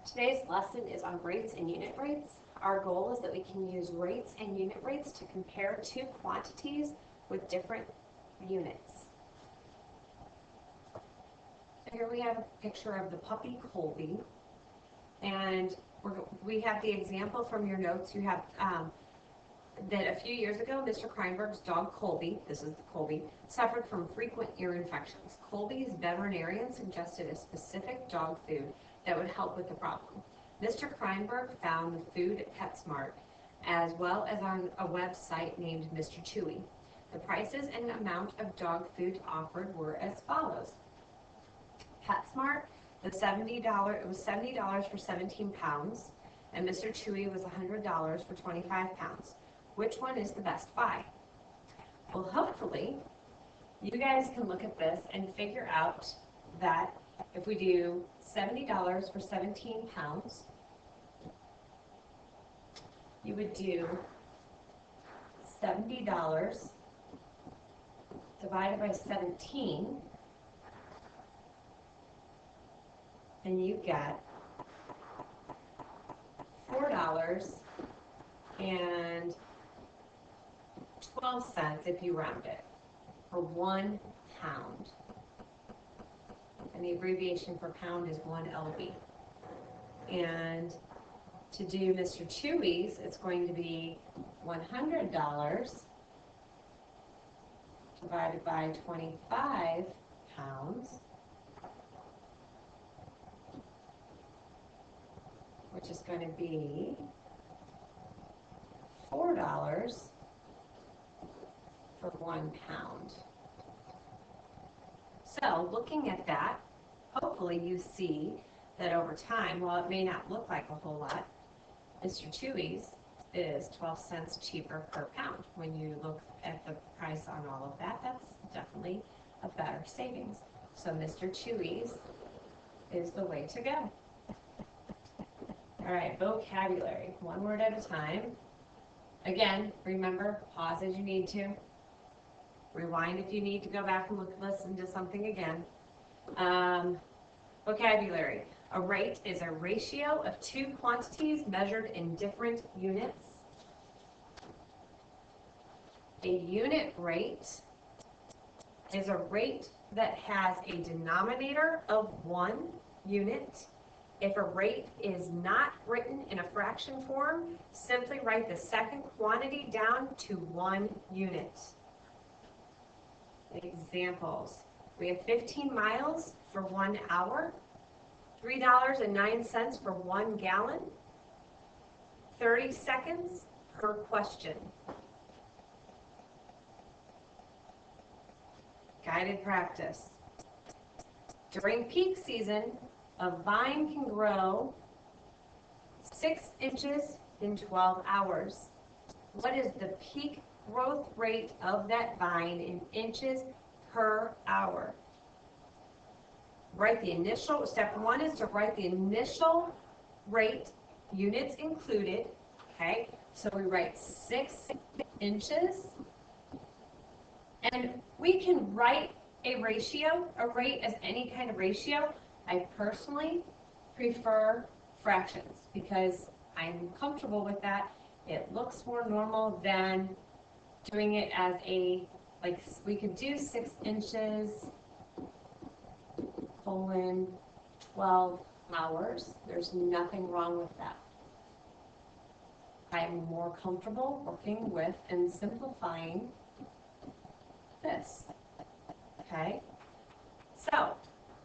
Today's lesson is on rates and unit rates. Our goal is that we can use rates and unit rates to compare two quantities with different units. So here we have a picture of the puppy Colby, and we have the example from your notes. You have that a few years ago, Mr. Kreinberg's dog Colby, this is the Colby, suffered from frequent ear infections. Colby's veterinarian suggested a specific dog food that would help with the problem. Mr. Kreinberg found the food at PetSmart, as well as on a website named Mr. Chewy. The prices and amount of dog food offered were as follows. PetSmart, it was $70 for 17 pounds, and Mr. Chewy was $100 for 25 pounds. Which one is the best buy? Well, hopefully, you guys can look at this and figure out that if we do $70 for 17 pounds, you would do $70 divided by 17, and you get $4.12 if you round it for 1 pound. And the abbreviation for pound is 1 lb. And to do Mr. Chewy's, it's going to be $100 divided by 25 pounds, which is going to be $4 for 1 pound. So looking at that, hopefully you see that over time, while it may not look like a whole lot, Mr. Chewy's is 12 cents cheaper per pound. When you look at the price on all of that, that's definitely a better savings. So Mr. Chewy's is the way to go. All right, vocabulary, one word at a time. Again, remember, pause as you need to. Rewind if you need to go back and listen to something again. Vocabulary. A rate is a ratio of two quantities measured in different units. A unit rate is a rate that has a denominator of 1 unit. If a rate is not written in a fraction form, simply write the second quantity down to 1 unit. Examples. We have 15 miles for 1 hour, $3.09 for 1 gallon, 30 seconds per question. Guided practice. During peak season, a vine can grow 6 inches in 12 hours. What is the peak growth rate of that vine in inches per hour? Write the initial, step 1 is to write the initial rate, units included, okay? So we write 6 inches, and we can write a ratio, a rate as any kind of ratio. I personally prefer fractions because I'm comfortable with that. It looks more normal than doing it as a, like we could do 6 inches, colon, 12 hours. There's nothing wrong with that. I'm more comfortable working with and simplifying this, okay? So,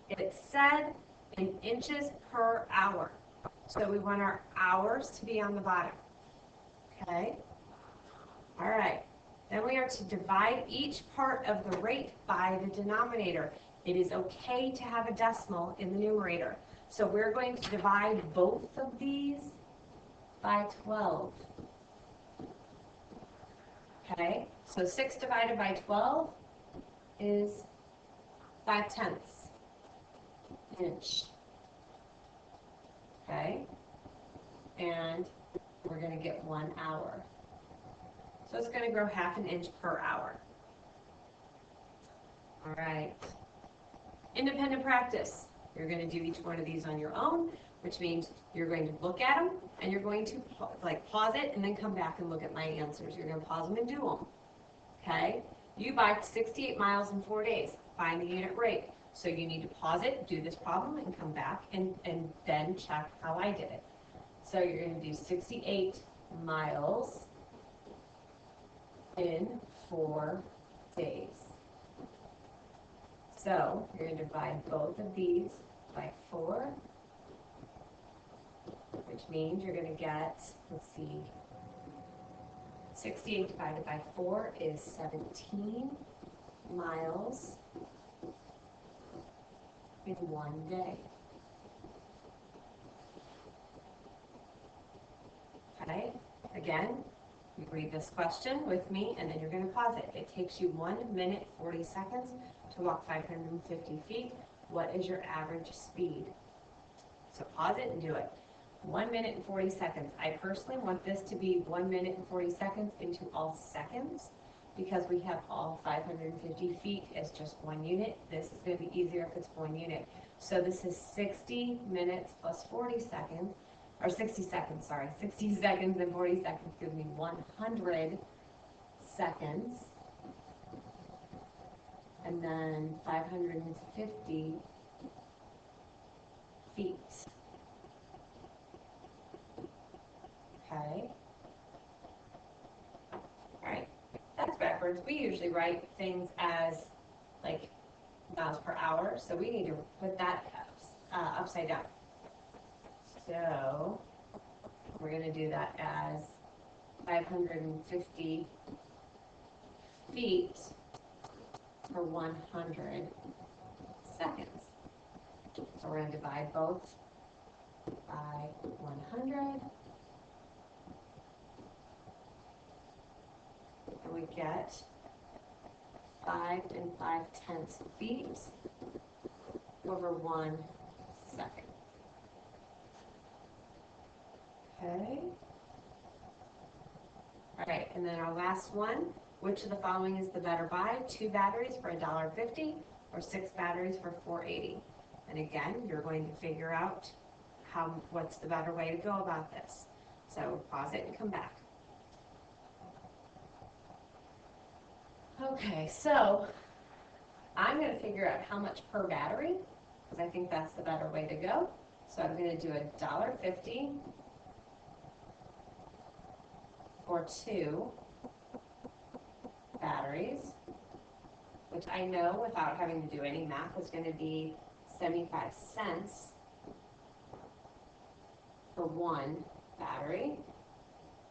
it said in inches per hour. So we want our hours to be on the bottom, okay? All right. Then we are to divide each part of the rate by the denominator. It is okay to have a decimal in the numerator. So we're going to divide both of these by 12. Okay, so 6 divided by 12 is 5/10 inch. Okay, and we're going to get 1 hour. So it's going to grow 1/2 inch per hour. All right. Independent practice. You're going to do each one of these on your own, which means you're going to look at them and you're going to pause it and then come back and look at my answers. You're going to pause them and do them. Okay? You biked 68 miles in 4 days. Find the unit rate. So you need to pause it, do this problem, and come back and then check how I did it. So you're going to do 68 miles in 4 days. So you're going to divide both of these by 4, which means you're going to get, let's see, 68 divided by 4 is 17 miles in 1 day. Okay, again, you read this question with me and then you're going to pause it. It takes you 1 minute 40 seconds to walk 550 feet. What is your average speed? So pause it and do it. 1 minute and 40 seconds. I personally want this to be 1 minute and 40 seconds into all seconds because we have all 550 feet as just one unit. This is going to be easier if it's one unit. So this is 60 minutes plus 40 seconds, or 60 seconds, sorry. 60 seconds and 40 seconds gives me 100 seconds. And then 550 feet. Okay. All right. That's backwards. We usually write things as like miles per hour, so we need to put that upside down. So we're going to do that as 550 feet per 100 seconds. So we're going to divide both by 100. And we get 5 5/10 feet over 1 second. Okay. All right, and then our last one, which of the following is the better buy? 2 batteries for $1.50 or 6 batteries for $4.80. And again, you're going to figure out what's the better way to go about this. So pause it and come back. Okay, so I'm going to figure out how much per battery, because I think that's the better way to go. So I'm going to do $1.50 for 2 batteries, which I know without having to do any math is going to be 75 cents for 1 battery,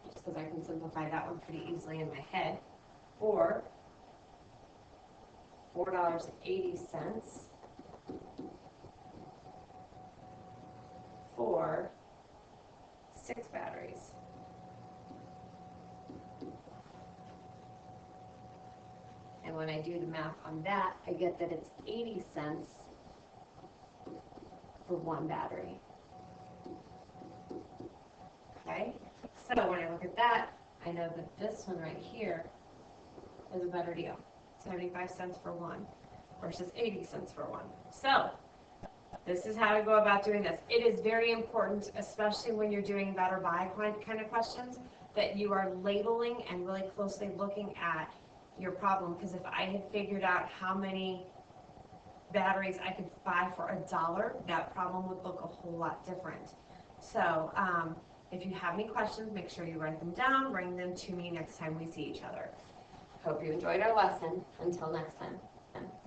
just because I can simplify that one pretty easily in my head, or $4.80 for 6 batteries. And when I do the math on that, I get that it's 80 cents for 1 battery. Okay? So when I look at that, I know that this one right here is a better deal. 75 cents for 1 versus 80 cents for 1. So this is how to go about doing this. It is very important, especially when you're doing better buy kind of questions, that you are labeling and really closely looking at your problem, because if I had figured out how many batteries I could buy for $1, that problem would look a whole lot different. So if you have any questions, make sure you write them down, bring them to me next time we see each other. Hope you enjoyed our lesson. Until next time.